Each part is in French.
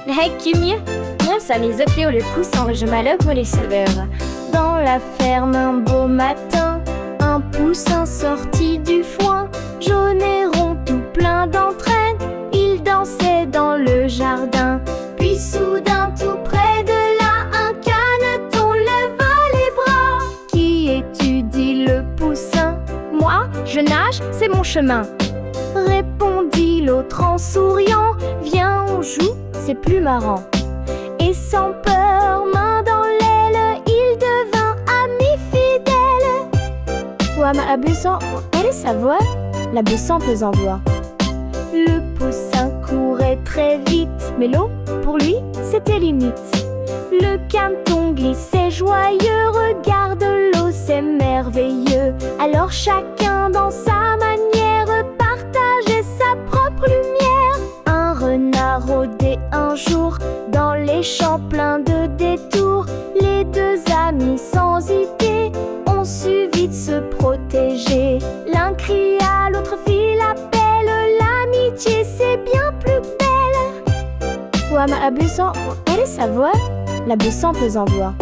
Hej Kimje, moi ça les appelait le poussin, je m'allume les saveurs. Dans la ferme un beau matin, un poussin sorti du foin, jaune et rond tout plein d'entrain, il dansait dans le jardin. Puis soudain tout près de là, un caneton leva les bras. Qui es-tu, dit le poussin? Moi, je nage, c'est mon chemin, répondit l'autre en souriant. Viens on joue, c'est plus marrant. Et sans peur, main dans l'aile, il devint ami fidèle. Ouama abussant, elle est sa voix, la buissant pesant bois. Le poussin courait très vite, mais l'eau, pour lui, c'était limite. Le caneton glissait joyeux, regarde l'eau, c'est merveilleux. Alors chacun dans sa manière partageait sa propre lumière. Un renard rôdait un jour dans les champs pleins de détours. Les deux amis sans idée ont su vite se protéger. L'un cria, l'autre fit l'appel, l'amitié c'est bien plus belle. Ouama abussant, elle est sa voix, la buissant pesant bois.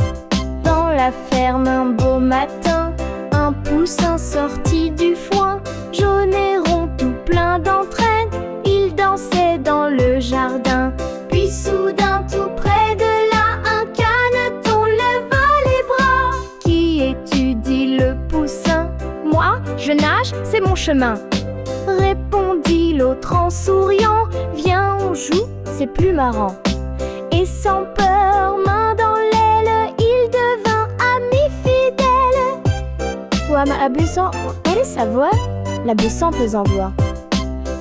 Dans la ferme un beau matin, un poussin sorti du foin, jaune et rond tout plein d'entrain, il dansait dans le jardin. Puis soudain tout près de là, un caneton leva les bras. Qui es-tu, dit le poussin? Moi, je nage, c'est mon chemin, répondit l'autre en souriant. Viens on joue, c'est plus marrant. Et sans peur, main dans l'aile, il devint ami fidèle. Ouama abussant, elle est sa voix, la buissant pesant bois.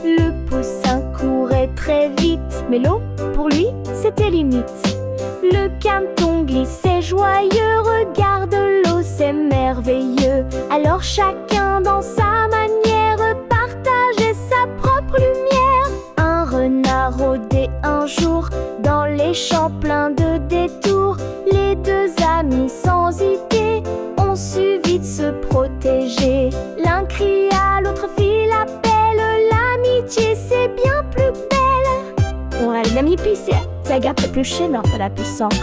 Le poussin courait très vite, mais l'eau, pour lui, c'était limite. Le caneton glissait joyeux, regarde l'eau, c'est merveilleux. Alors chacun dans sa manière partageait sa propre lumière. Un renard rôdait un jour dans les champs pleins de détours. Les deux amis sans idée ont su vite se protéger. L'un cria, l'autre fit l'appel, l'amitié c'est bien plus belle. Ouais, l'ami pissé, ça gâte plus chez nous que la puissance.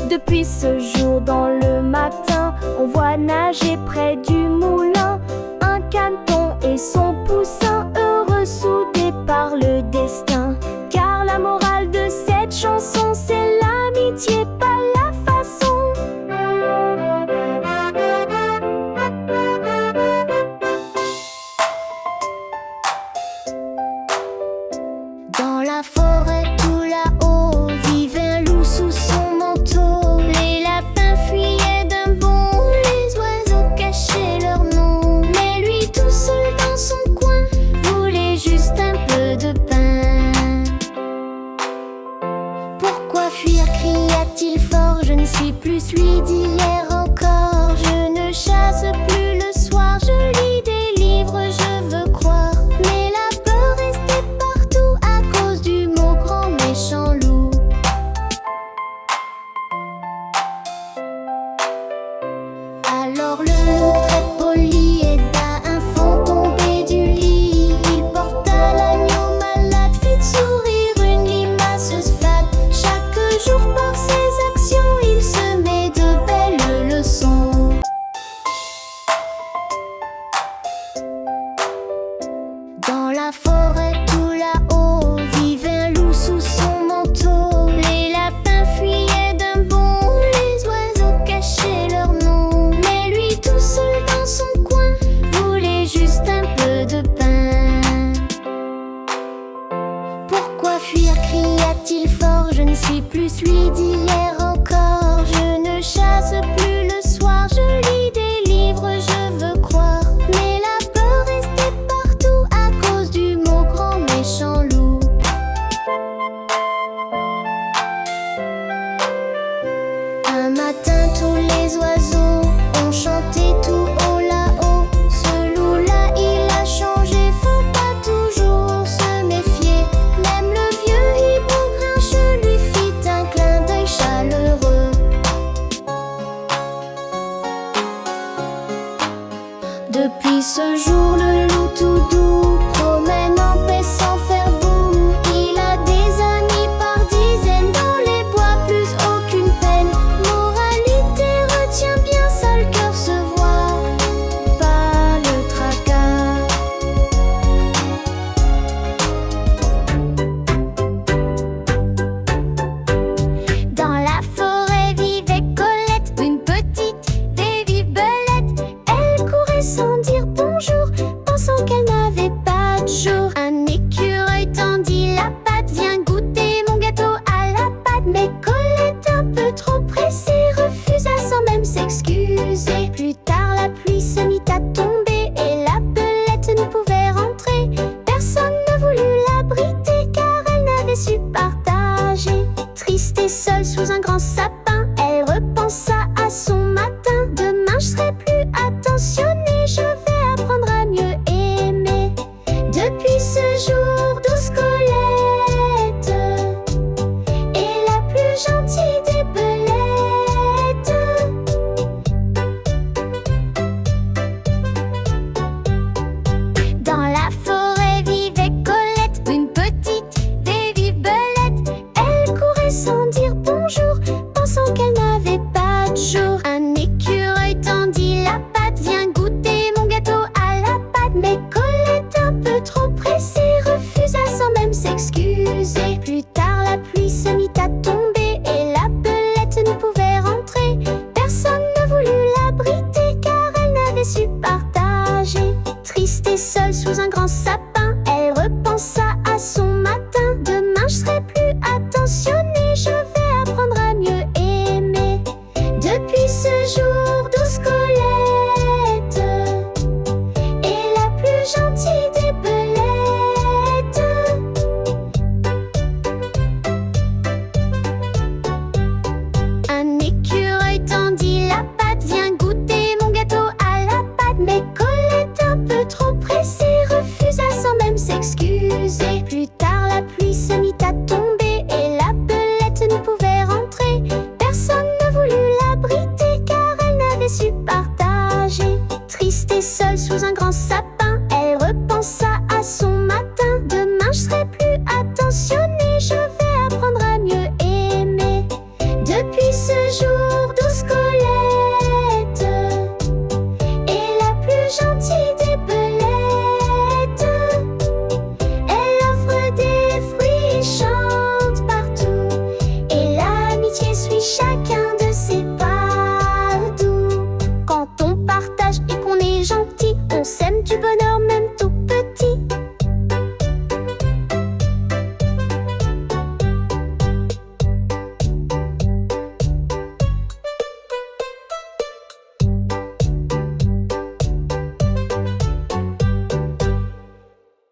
Depuis ce jour dans le matin, on voit nager près du moulin un caneton et son poussin, heureux soudés par le destin. Car la morale de cette chanson, c'est l'amitié, pas la façon. Dans la forêt tout là-haut, vivait un loup sous son manteau. Les lapins fuyaient d'un bond, les oiseaux cachaient leur nom. Mais lui tout seul dans son coin, voulait juste un peu de pain. Pourquoi fuir, cria-t-il fort, je ne suis plus celui d'hier encore. Je ne chasse plus le soir, je lis des livres, je veux croire. Mais la peur restait partout à cause du mot grand méchant loup. Alors le loup très poli aida un faon tombé du lit. Il porta l'agneau malade, fit sourire une limace fade. Chaque jour par ses actions, il semait de belles leçons. Dans la forêt tout là-haut, vivait un loup sous son manteau. Les lapins fuyaient d'un bond, les oiseaux cachaient leur nom. Mais lui tout seul dans son coin, voulait juste un peu de pain. Pourquoi fuir, cria-t-il fort, je ne suis plus celui d'hier encore. Je ne chasse plus le soir, je lis des livres, je veux croire. Mais la peur restait partout à cause du mot grand méchant loup. Un matin tous les oiseaux ont chanté tout haut là-haut. Ce loup-là il a changé, faut pas toujours se méfier. Même le vieux hibou grincheux lui fit un clin d'œil chaleureux. su partager. Triste et seule sous un grand sapin, elle repensa à son matin. Demain je serai plus attentionnée, je vais apprendre à mieux aimer. Depuis ce jour, douce Colette est la plus gentille des belettes. Dans la forêt vivait Colette, une petite et vive belette. Elle courait sans dire bonjour, pensant qu'elle n'avait pas de jour. Un écureuil tendit la patte, viens goûter mon gâteau à la pâte. Mais Colette, un peu trop pressée, refusa sans même s'excuser. Plus tard